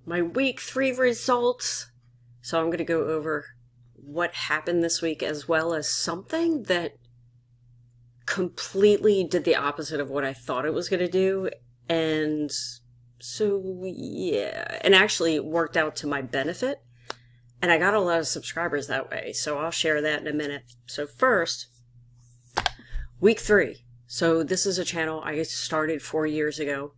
my week 3 results. So I'm going to go over what happened this week as well as something that completely did the opposite of what I thought it was going to do. And so, yeah, and actually it worked out to my benefit. And I got a lot of subscribers that way. So I'll share that in a minute. So first, week 3. So this is a channel I started 4 years ago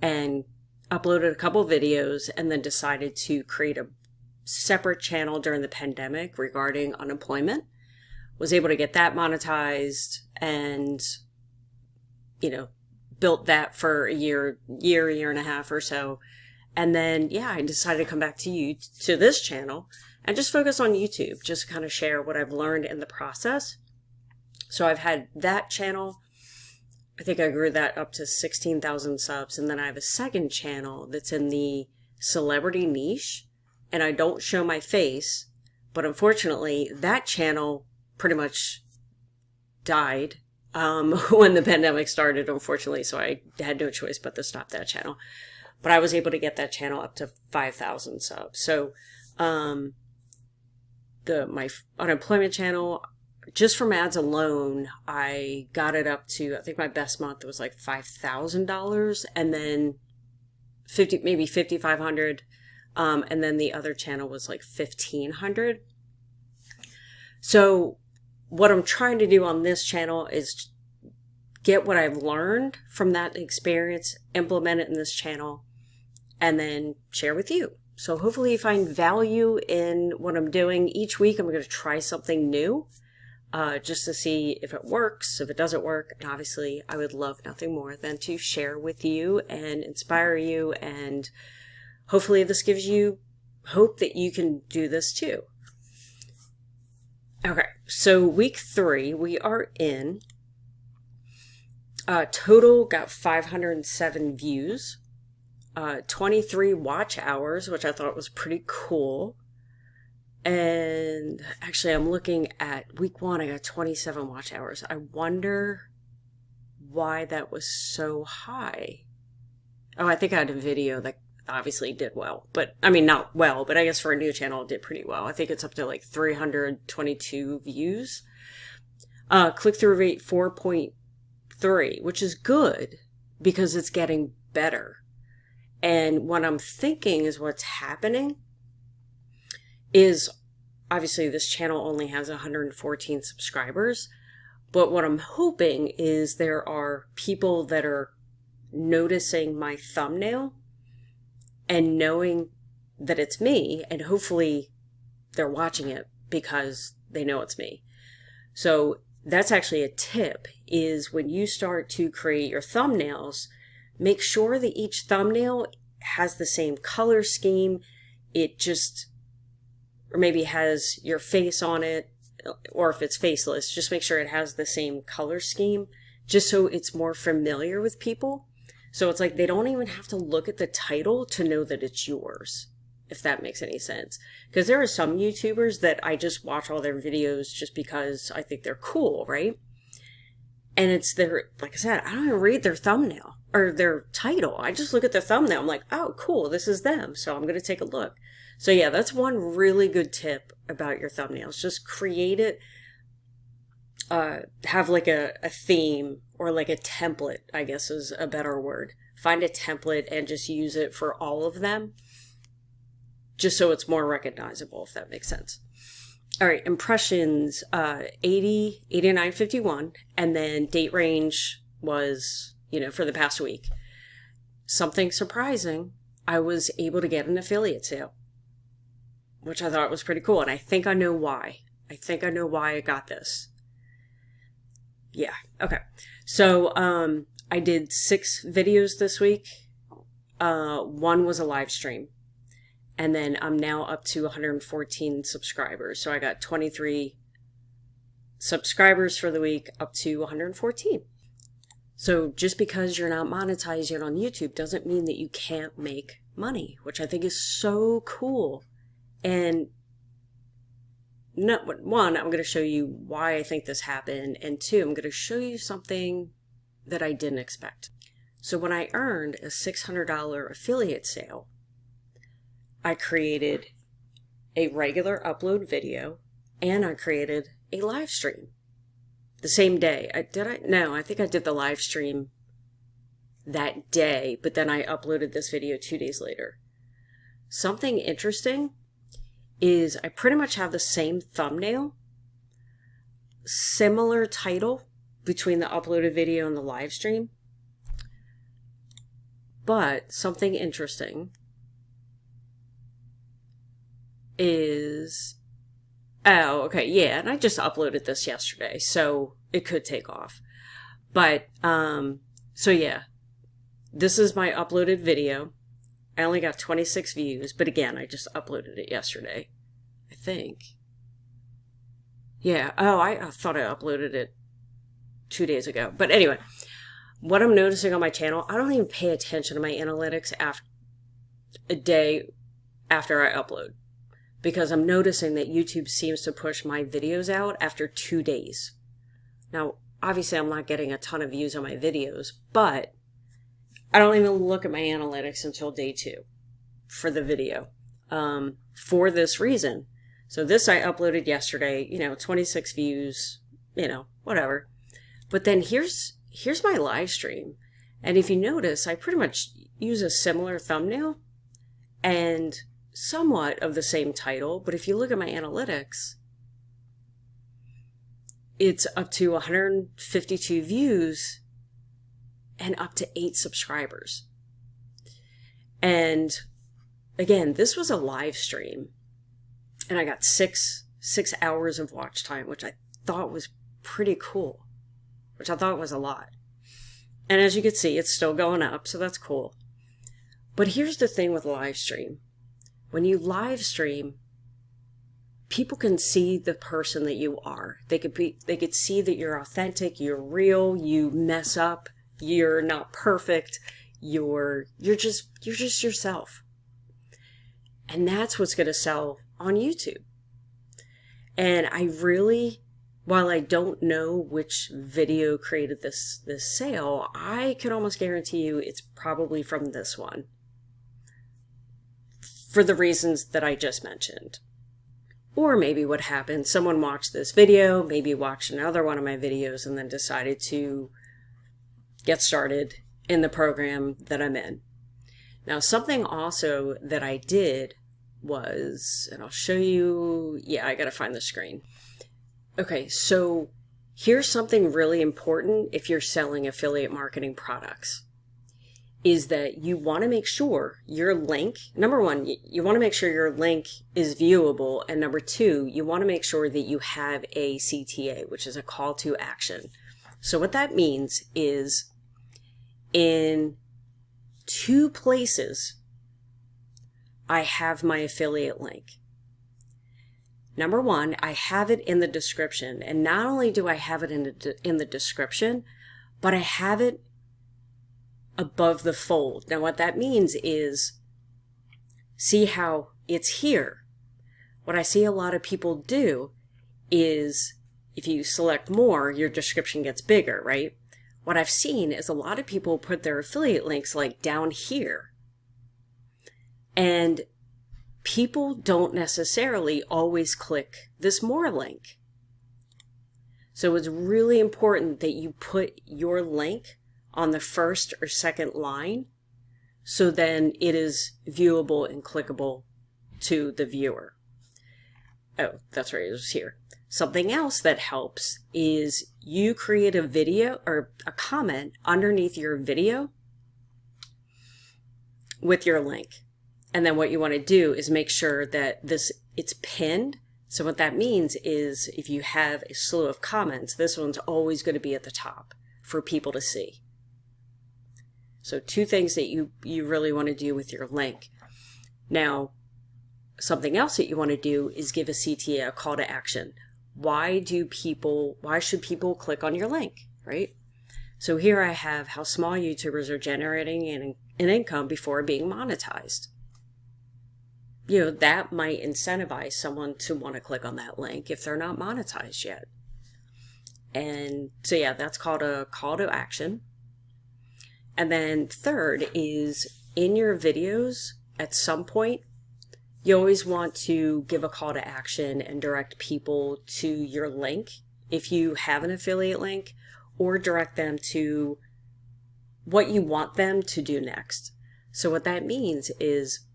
and uploaded a couple videos and then decided to create a separate channel during the pandemic regarding unemployment. Was able to get that monetized and, built that for a year and a half or so. And then, I decided to come back to this channel and just focus on YouTube, just kind of share what I've learned in the process. So I've had that channel. I think I grew that up to 16,000 subs. And then I have a second channel that's in the celebrity niche. And I don't show my face. But unfortunately, that channel pretty much died when the pandemic started, unfortunately. So I had no choice but to stop that channel. But I was able to get that channel up to 5,000 subs. So my unemployment channel, just from ads alone, I got it up to, I think my best month was like $5,000, and then maybe 5,500, and then the other channel was like 1,500. So what I'm trying to do on this channel is get what I've learned from that experience, implement it in this channel, and then share with you. So hopefully you find value in what I'm doing. Each week I'm going to try something new. Just to see if it works, if it doesn't work. And obviously I would love nothing more than to share with you and inspire you. And hopefully this gives you hope that you can do this too. Okay, so week 3, we are in. Total got 507 views, 23 watch hours, which I thought was pretty cool. And actually, I'm looking at week 1, I got 27 watch hours. I wonder why that was so high. Oh, I think I had a video that obviously did well. But, I mean, not well, but I guess for a new channel, it did pretty well. I think it's up to like 322 views. Click-through rate 4.3, which is good because it's getting better. And what I'm thinking is what's happening is obviously this channel only has 114 subscribers, but what I'm hoping is there are people that are noticing my thumbnail and knowing that it's me, and hopefully they're watching it because they know it's me. So that's actually a tip, is when you start to create your thumbnails, make sure that each thumbnail has the same color scheme. Or maybe has your face on it, or if it's faceless, just make sure it has the same color scheme, just so it's more familiar with people. So it's like they don't even have to look at the title to know that it's yours, if that makes any sense. Because there are some YouTubers that I just watch all their videos just because I think they're cool, right? And it's like I said, I don't even read their thumbnail or their title. I just look at their thumbnail. I'm like, oh, cool, this is them. So I'm going to take a look. So yeah, that's one really good tip about your thumbnails. Just create it, have like a theme or like a template, I guess is a better word. Find a template and just use it for all of them, just so it's more recognizable, if that makes sense. All right, impressions, 80, 89, 51, and then date range was, for the past week. Something surprising, I was able to get an affiliate sale, which I thought was pretty cool. And I think I know why. I got this. Yeah. Okay. So, I did 6 videos this week. 1 was a live stream. And then I'm now up to 114 subscribers. So I got 23 subscribers for the week, up to 114. So just because you're not monetized yet on YouTube doesn't mean that you can't make money, which I think is so cool. And one, I'm going to show you why I think this happened. And 2, I'm going to show you something that I didn't expect. So when I earned a $600 affiliate sale, I created a regular upload video and I created a live stream the same day. No, I think I did the live stream that day, but then I uploaded this video 2 days later. Something interesting is I pretty much have the same thumbnail, similar title between the uploaded video and the live stream. But something interesting is, oh, okay, yeah, and I just uploaded this yesterday, so it could take off. But, so yeah, this is my uploaded video. I only got 26 views, but again, I just uploaded it yesterday, I think. Yeah, oh, I thought I uploaded it 2 days ago. But anyway, what I'm noticing on my channel, I don't even pay attention to my analytics a day after I upload, because I'm noticing that YouTube seems to push my videos out after 2 days. Now, obviously, I'm not getting a ton of views on my videos, but I don't even look at my analytics until day 2 for the video, for this reason. So this I uploaded yesterday, 26 views, whatever. But then here's my live stream. And if you notice, I pretty much use a similar thumbnail and somewhat of the same title. But if you look at my analytics, it's up to 152 views and up to 8 subscribers. And again, this was a live stream, and I got six hours of watch time, which I thought was pretty cool, which I thought was a lot. And as you can see, it's still going up, so that's cool. But here's the thing with live stream. When you live stream, people can see the person that you are. They could see that you're authentic, you're real, you mess up, you're not perfect, you're just yourself. And that's what's going to sell on YouTube. And I really, while I don't know which video created this sale, I can almost guarantee you it's probably from this one, for the reasons that I just mentioned. Or maybe what happened, someone watched this video, maybe watched another one of my videos, and then decided to get started in the program that I'm in. Now, something also that I did was, and I'll show you, yeah, I gotta find the screen. Okay, so here's something really important if you're selling affiliate marketing products, is that you want to make sure your link, number one, you want to make sure your link is viewable, and number two, you want to make sure that you have a CTA, which is a call to action. So what that means is, in 2 places, I have my affiliate link. Number one, I have it in the description. And not only do I have it in the description, but I have it above the fold. Now what that means is, see how it's here. What I see a lot of people do is, if you select more, your description gets bigger, right? What I've seen is a lot of people put their affiliate links like down here. And people don't necessarily always click this more link. So it's really important that you put your link on the first or second line, so then it is viewable and clickable to the viewer. Oh, that's right, it was here. Something else that helps is you create a video or a comment underneath your video with your link. And then what you want to do is make sure that it's pinned. So what that means is, if you have a slew of comments, this one's always going to be at the top for people to see. So 2 things that you really want to do with your link. Now, something else that you want to do is give a CTA, a call to action. Why should people click on your link, right? So here I have how small YouTubers are generating an income before being monetized. That might incentivize someone to want to click on that link if they're not monetized yet. And so yeah, that's called a call to action. And then third is, in your videos, at some point, You always want to give a call to action and direct people to your link if you have an affiliate link, or direct them to what you want them to do next. So what that means is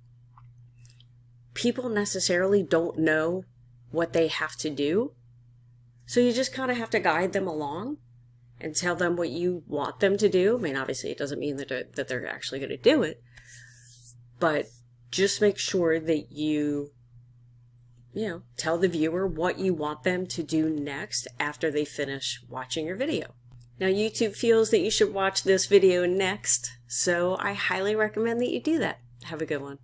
people necessarily don't know what they have to do. So you just kind of have to guide them along and tell them what you want them to do. I mean, obviously it doesn't mean that they're actually going to do it, but just make sure that you tell the viewer what you want them to do next after they finish watching your video. Now, YouTube feels that you should watch this video next, so I highly recommend that you do that. Have a good one.